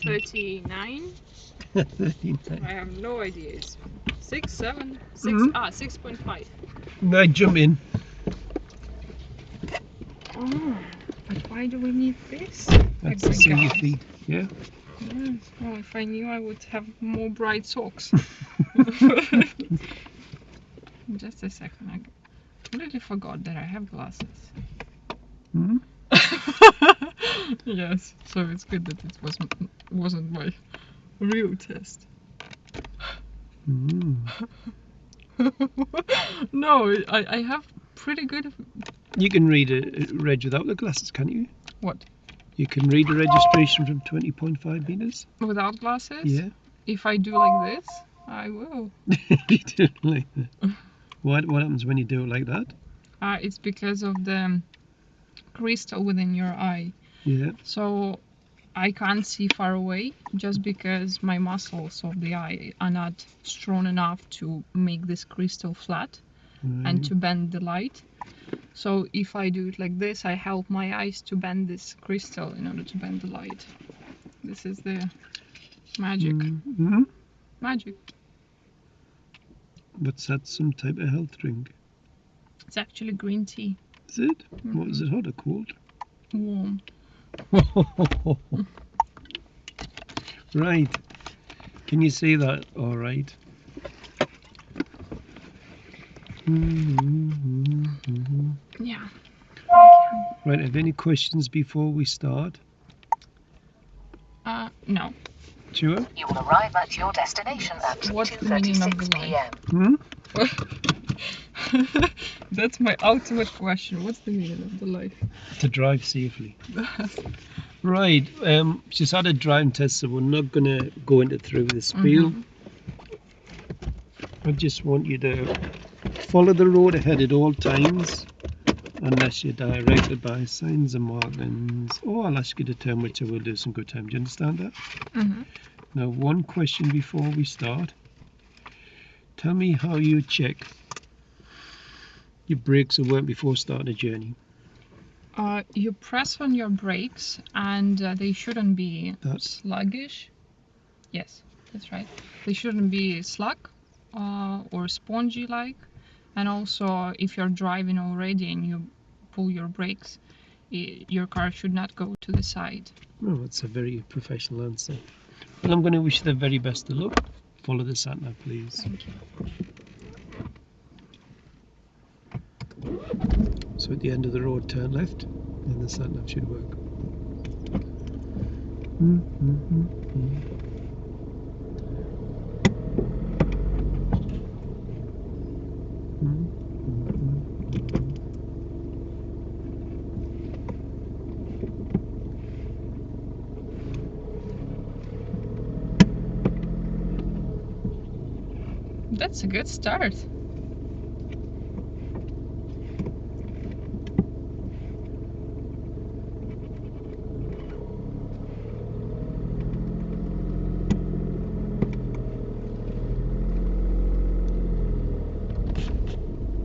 39. 39. I have no idea. It's 6, 7, 6, 6.5. Now jump in. Oh, but why do we need this? That's to see your feet. Yeah. Yes. Well, if I knew, I would have more bright socks. Just a second. I completely forgot that I have glasses. Hmm? Yes. So it's good that it wasn't my real test. Mm. No, I have pretty good. You can read a reg without the glasses, can't you? What? You can read a registration from 20.5 meters. Without glasses? Yeah. If I do like this, I will. You do it like that. What happens when you do it like that? It's because of the crystal within your eye. Yeah. So I can't see far away just because my muscles of the eye are not strong enough to make this crystal flat and to bend the light. So if I do it like this, I help my eyes to bend this crystal in order to bend the light. This is the magic. Mm-hmm. Magic. What's that? Some type of health drink? It's actually green tea. Is it? What is it? Hot or cold? Warm. Right. Can you see that? All right. Yeah. Right. Have any questions before we start? No. Sure. You will arrive at your destination at 2:36 p.m. That's my ultimate question. What's the meaning of the life? To drive safely. Right. She's had a driving test, so we're not going to go into through the spiel. I just want you to follow the road ahead at all times, unless you're directed by signs and markings. Or I'll ask you to turn, which I will do some good time. Do you understand that? Now, one question before we start. Tell me how you check your brakes are working before starting a journey. You press on your brakes and they shouldn't be sluggish. Yes, that's right. They shouldn't be slug or spongy like. And also, if you're driving already and you pull your brakes, your car should not go to the side. Oh, that's a very professional answer. Well, I'm going to wish you the very best of luck. Follow the sat-nav, please. Thank you. So at the end of the road, turn left, and the sat-nav should work. That's a good start.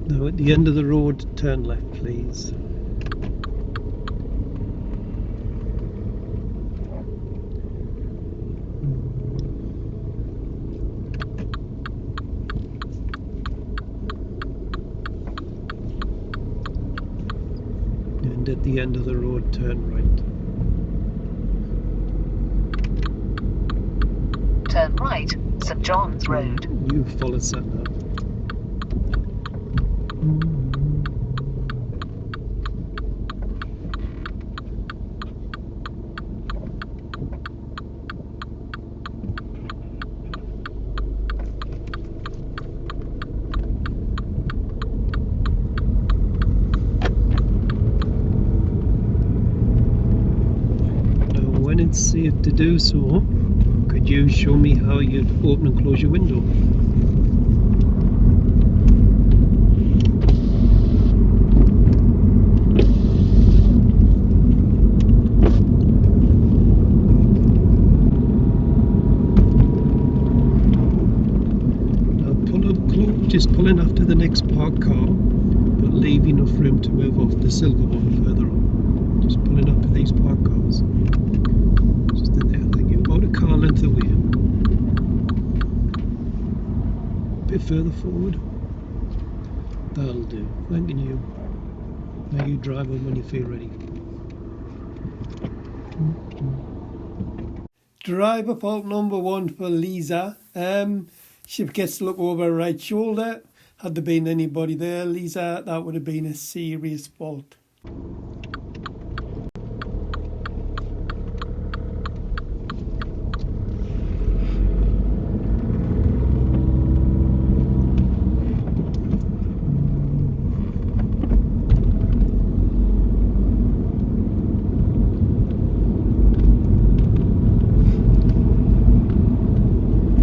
Now at the end of the road, turn left, please. And at the end of the road, turn right. Turn right, St. John's Road. You follow sat-nav. When it's safe to do so, could you show me how you'd open and close your window? Now pull up close, just pull in after the next parked car, but leave enough room to move off the silver one further on. Just pull in after these parked cars. Just in there, thank you. About to further forward. That'll do. Thanking you. Now you drive on when you feel ready. Driver fault number 1 for Liza. She forgets to look over her right shoulder. Had there been anybody there, Liza, that would have been a serious fault.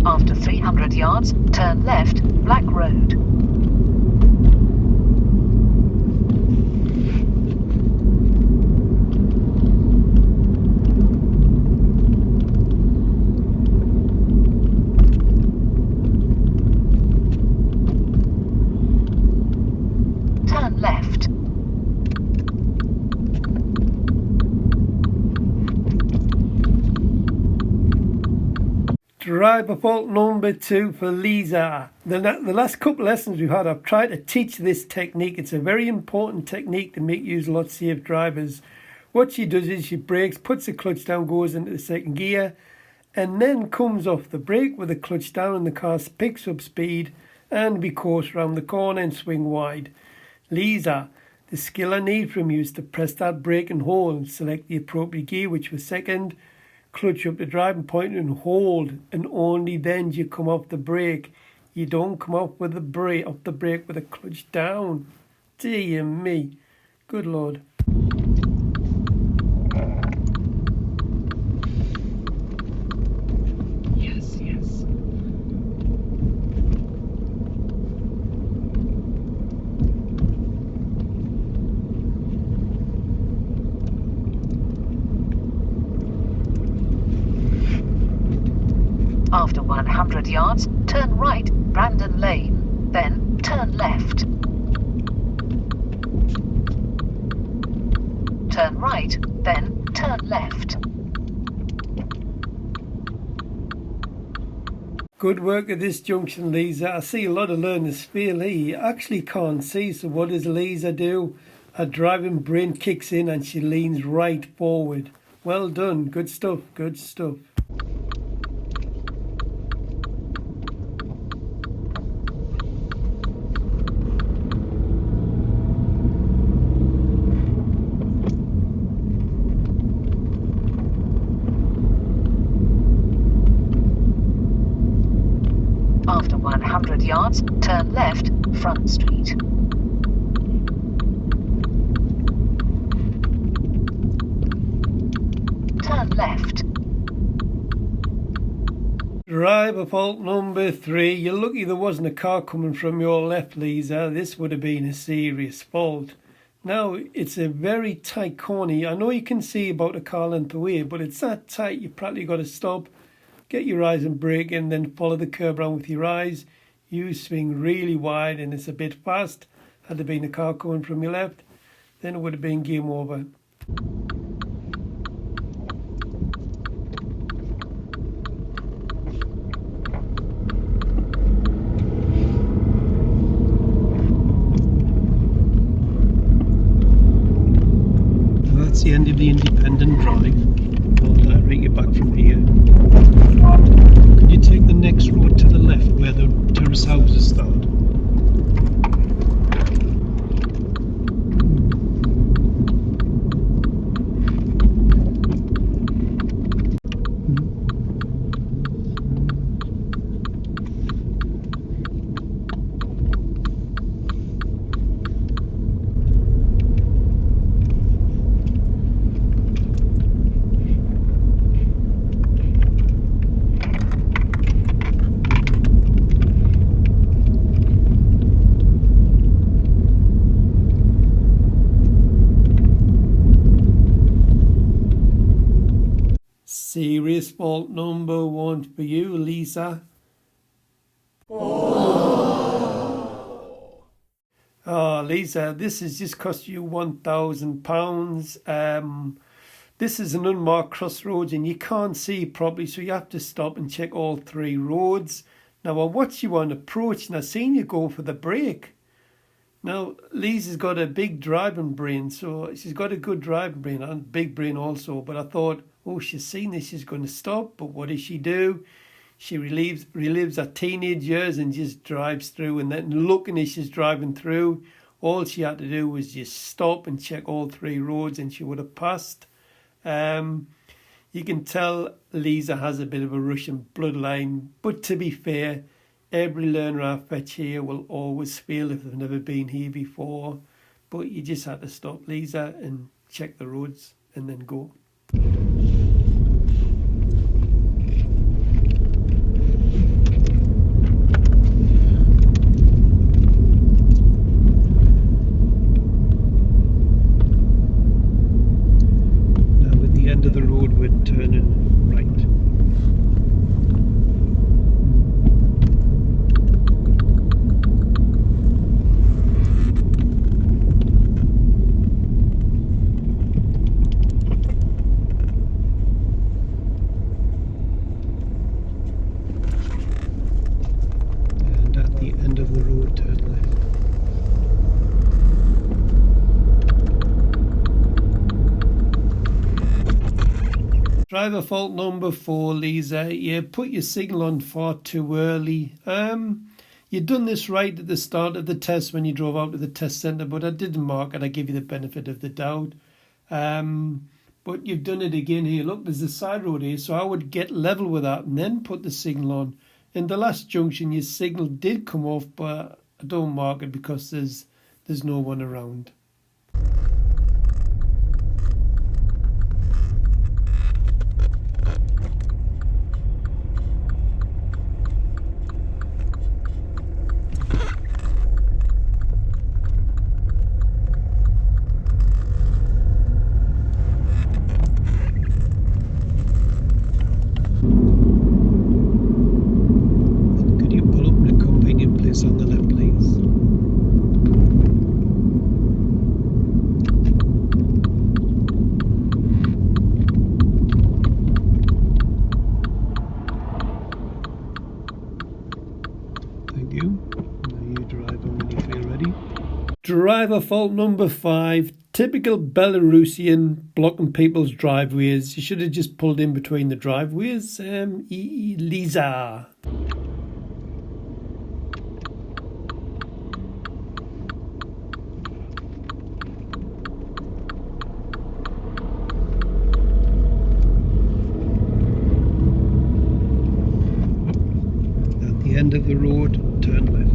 After 300 yards, turn left, Black Road. Turn left. Driver fault number 2 for Liza. The last couple of lessons we've had, I've tried to teach this technique. It's a very important technique to make you a lot safe drivers. What she does is she brakes, puts the clutch down, goes into the second gear, and then comes off the brake with the clutch down, and the car picks up speed, and we course round the corner and swing wide. Liza, the skill I need from you is to press that brake and hold, select the appropriate gear, which was second, clutch up the driving point and hold, and only then do you come off the brake. You don't come off the brake with the clutch down. Dear me, good Lord. Yes, yes. After 100 yards, turn right, Brandon Lane, then turn left. Turn right, then turn left. Good work at this junction, Liza. I see a lot of learners feel he actually can't see, so what does Liza do? Her driving brain kicks in and she leans right forward. Well done, good stuff, good stuff. After 100 yards, turn left, Front Street. Turn left. Driver fault number 3. You're lucky there wasn't a car coming from your left, Liza. This would have been a serious fault. Now, it's a very tight corner. I know you can see about a car length away, but it's that tight you've probably got to stop, get your eyes and brake, and then follow the curb around with your eyes. You swing really wide and it's a bit fast. Had there been a car coming from your left, then it would have been game over. That's the end of the independent drive. I'll direct you back from here. Could you take the next road to the left where the terrace houses start? Serious fault number 1 for you, Liza. Oh, Liza, this has just cost you £1,000. This is an unmarked crossroads and you can't see properly, so you have to stop and check all 3 roads. Now I watched you on approach and I seen you go for the brake. Now Liza's got a big driving brain, so she's got a good driving brain and big brain also. But I thought, oh, she's seen this, she's going to stop. But what does she do? She relives her teenage years and just drives through. And then looking as she's driving through, all she had to do was just stop and check all 3 roads and she would have passed. You can tell Liza has a bit of a Russian bloodline, but to be fair, every learner I fetch here will always feel if they've never been here before. But you just had to stop, Liza, and check the roads and then go. Of the road we're turning right. And at the end of the road turn left. Driver fault number 4, Liza. You put your signal on far too early. You'd done this right at the start of the test when you drove out to the test centre, but I didn't mark it. I give you the benefit of the doubt. But you've done it again here. Look, there's a side road here, so I would get level with that and then put the signal on. In the last junction, your signal did come off, but I don't mark it because there's no one around. On the left, please. Thank you. Now you drive on when you feel ready. Driver fault number 5. Typical Belarusian blocking people's driveways. You should have just pulled in between the driveways. Liza. End of the road, turn left.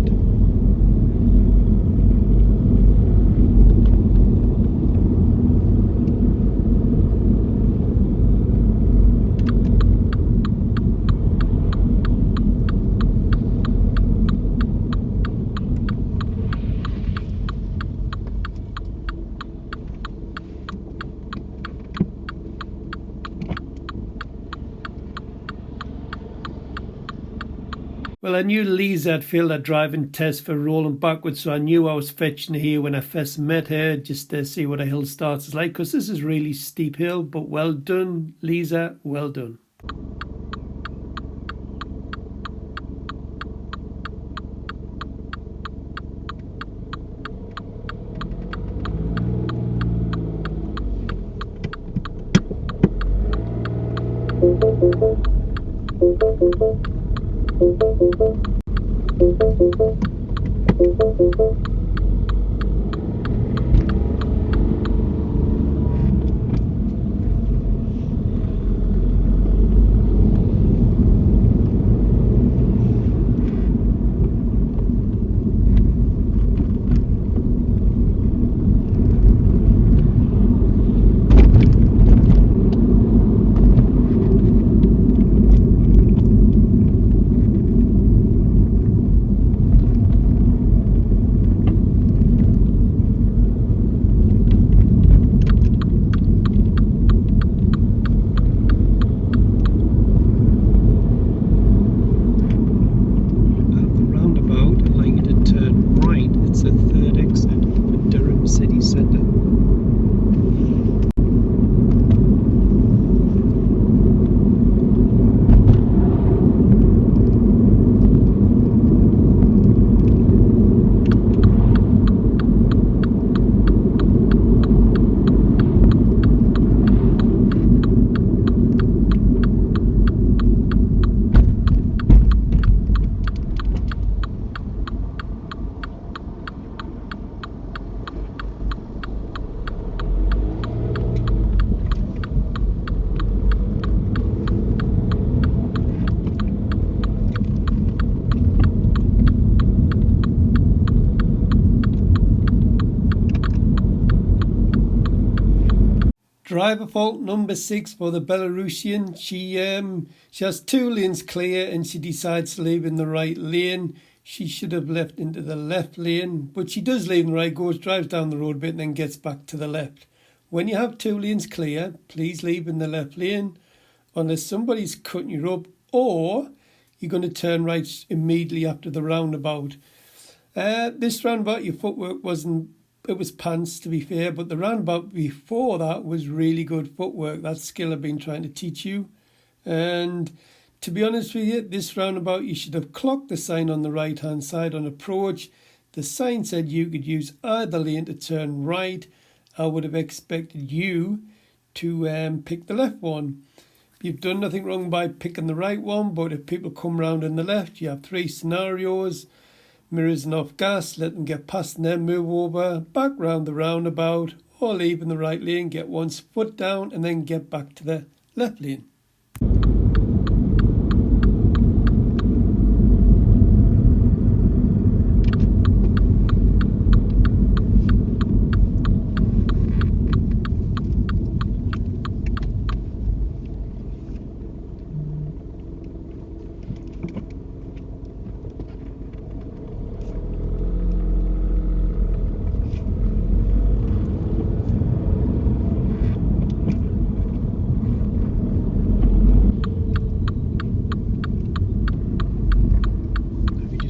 Well, I knew Liza had failed her driving test for rolling backwards, so I knew I was fetching her here when I first met her, just to see what a hill start is like, because this is really steep hill. But well done, Liza, well done. Driver fault number 6 for the Belarusian. She has 2 lanes clear and she decides to leave in the right lane. She should have left into the left lane, but she does leave in the right, drives down the road a bit and then gets back to the left. When you have 2 lanes clear, please leave in the left lane unless somebody's cutting you up or you're going to turn right immediately after the roundabout. This roundabout, your footwork it was pants to be fair, but the roundabout before that was really good footwork. That skill I've been trying to teach you. And to be honest with you, this roundabout you should have clocked the sign on the right hand side on approach. The sign said you could use either lane to turn right. I would have expected you to pick the left one. You've done nothing wrong by picking the right one, but if people come round on the left, you have 3 scenarios. Mirrors and off gas, let them get past and then move over, back round the roundabout, or leave in the right lane, get one's foot down and then get back to the left lane.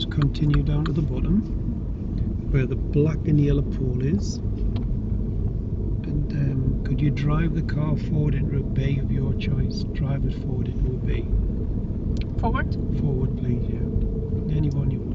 Continue down to the bottom where the black and yellow pole is, and could you drive the car forward into a bay of your choice? Drive it forward into a bay. Forward? Forward, please, yeah. Anyone you want.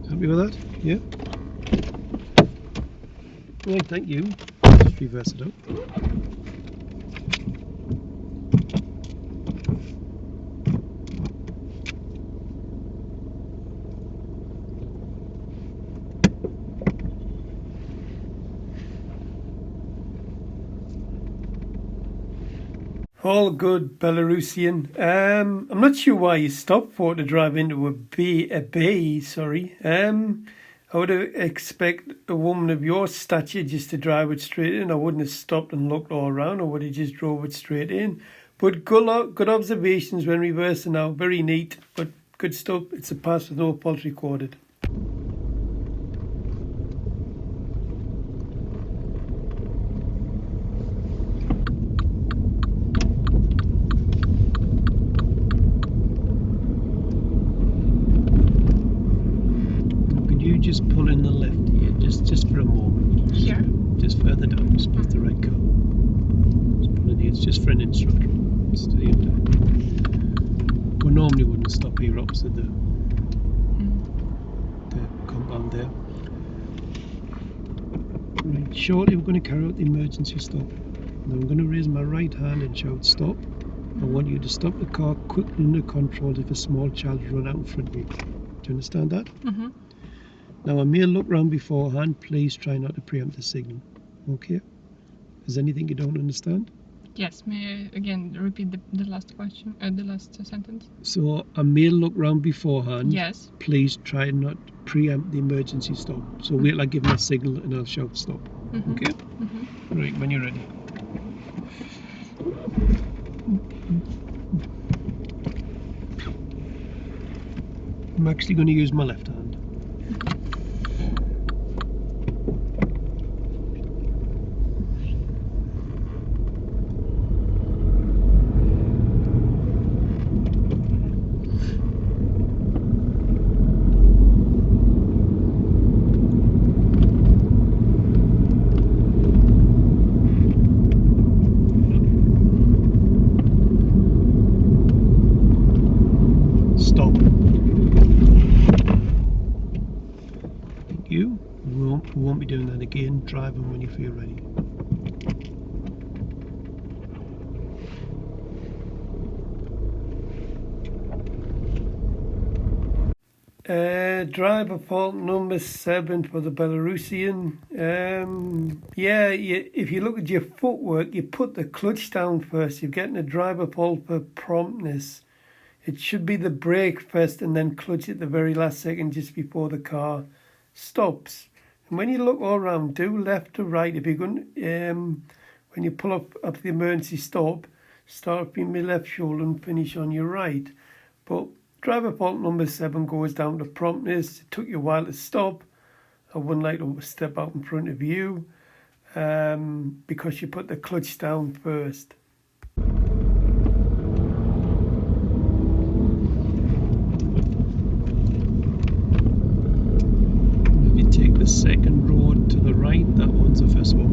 Happy with that? Yeah? Right, thank you. Just reverse it up. All good, Belarusian. I'm not sure why you stopped for to drive into a bay. I would expect a woman of your stature just to drive it straight in. I wouldn't have stopped and looked all around. I would have just drove it straight in. But good observations when reversing out. Very neat, but good stuff. It's a pass with no faults recorded. Just pull in the left here, just for a moment. Here? Just further down, just past the right car. Just pull in here, it's just for an instructor. Stay in there. We normally wouldn't stop here opposite the compound there. Right, shortly we're going to carry out the emergency stop. Now I'm going to raise my right hand and shout stop. I want you to stop the car quickly under control if a small child run out in front of you. Do you understand that? Mm-hmm. Now I may look round beforehand, please try not to preempt the signal. Okay? Is there anything you don't understand? Yes, may I again repeat the last question, the last sentence? So I may look round beforehand. Yes. Please try not to preempt the emergency stop. So wait till I give my signal and I'll shout stop. Mm-hmm. Okay? Mm-hmm. Right, when you're ready. I'm actually going to use my left hand. Stop. again, driving when you feel ready. Driver fault number 7 for the Belarusian. If you look at your footwork, you put the clutch down first. You're getting a driver fault for promptness. It should be the brake first and then clutch at the very last second just before the car stops. And when you look all around, do left to right. If you're going, when you pull up the emergency stop, start up in your left shoulder and finish on your right. But driver fault number 7 goes down to promptness. It took you a while to stop. I wouldn't like to step out in front of you because you put the clutch down first. If you take the second road to the right, that one's the first one.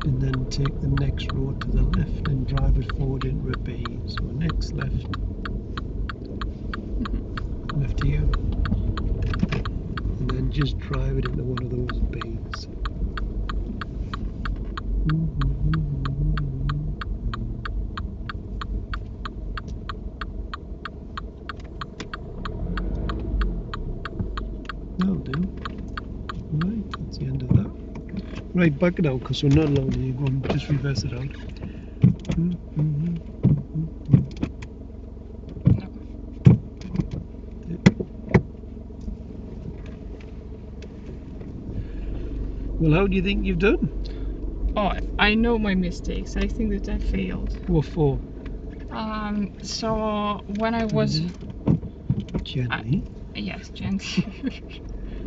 And then take the next road to the left and drive it forward into a bay. So next left here, and then just drive it into one of those bays. That'll do. Right, that's the end of that. Right, back it out because we're not allowed to go and just reverse it out. Well, how do you think you've done? Oh, I know my mistakes. I think that I failed. What for? So when I was... Gently? Yes, gently.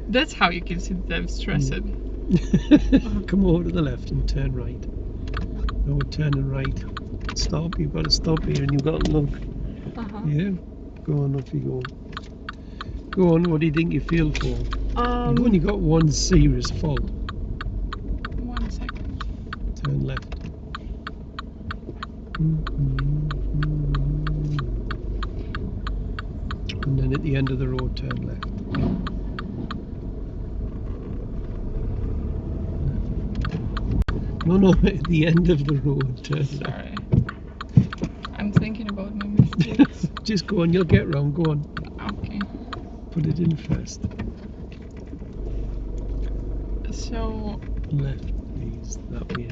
That's how you can see that I'm stressed. Come over to the left and turn right. No, turning right. Stop, you've got to stop here and you've got to look. Yeah, go on, off you go. Go on, what do you think you feel for? You've only got one serious fault. 1 second. Turn left. And then at the end of the road, turn left. No, at the end of the road, turn left. Sorry. I'm thinking about my mistakes. Just go on, you'll get round, go on. Okay. Put it in first. So... Left, please, that way.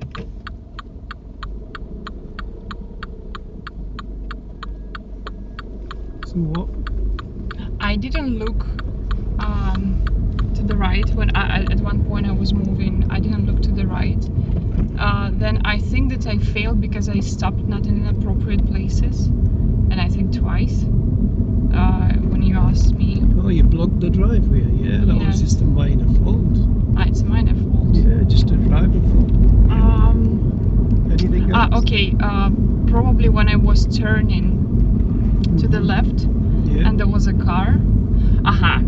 So what? I didn't look to the right when at one point I was moving. I didn't look to the right. Then I think that I failed because I stopped not in inappropriate places, and I think twice. When you asked me, Oh, you blocked the driveway. Yeah, that was Yes. just a minor fault. It's a minor fault. Yeah, just a driver fault. Anything else? Okay. Probably when I was turning to the left, Yeah. and there was a car.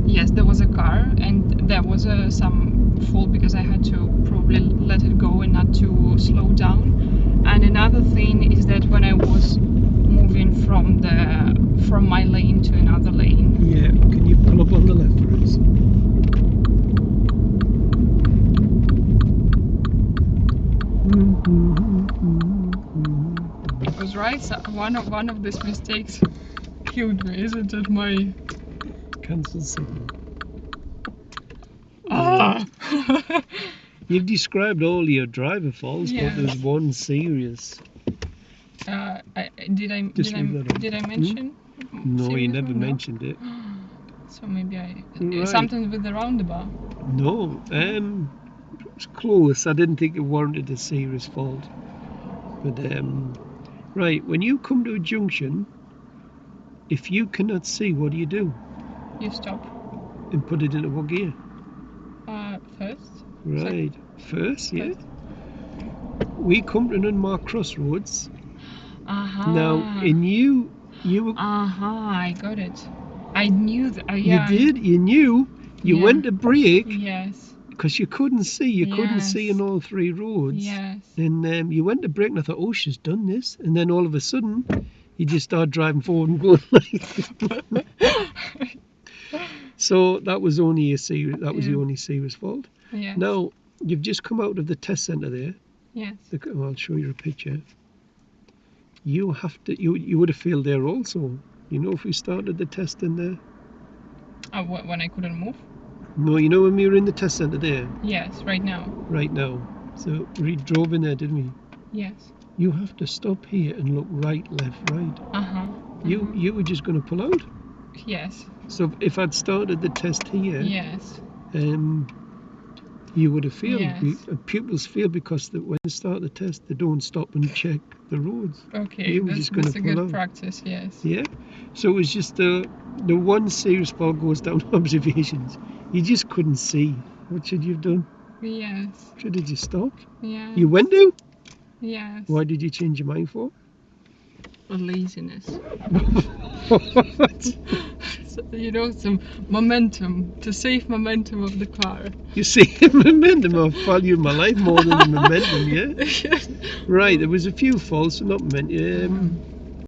Yes, there was a car, and there was some fault because I had to probably let it go and not to slow down. And another thing is that when I was moving from my lane to another lane. Yeah. Can you pull up on the left for us? I was right. So one of these mistakes killed me, isn't it? My Cancel signal. ah. You've described all your driver faults, Yes. but there's one serious. Did I mention? No, you serious never one? No? mentioned it. So maybe Right. something with the roundabout. No, it's close. I didn't think it warranted a serious fault. But right, when you come to a junction, if you cannot see, what do? You stop. And put it into what gear? First. Right, first, yeah. First. We come to an unmarked crossroads. Now, Aha. and you were. I got it. I knew that. Yeah. You did. You knew. You Yeah. went to brake Yes. because you couldn't see. You couldn't see Yes. on all three roads. Yes. And you went to brake, and I thought, oh, she's done this. And then all of a sudden, you just started driving forward and going like. So that was only a serious. That was the only serious fault. Yes. Now you've just come out of the test centre there. Yes. I'll show you a picture. You have to. You would have failed there also. You know, if we started the test in there. When I couldn't move? No, you know when we were in the test centre there. Yes. Right now. Right now. So we drove in there, didn't we? Yes. You have to stop here and look right, left, right. You were just going to pull out. Yes. So if I'd started the test here, Yes. you would have failed. Yes. Pupils fail because when they start the test, they don't stop and check the roads. Okay. You were just going That's to a pull good out. practice. Yes. Yeah. So it was just the one serious fault goes down observations. You just couldn't see. What should you have done? Yes. Should have just stopped. Yes. You went to? Yes. Why did you change your mind for? Laziness. So, some momentum, to save momentum of the car. You see, momentum. I value my life more than the momentum, yeah? Right, there was a few faults, not momentum.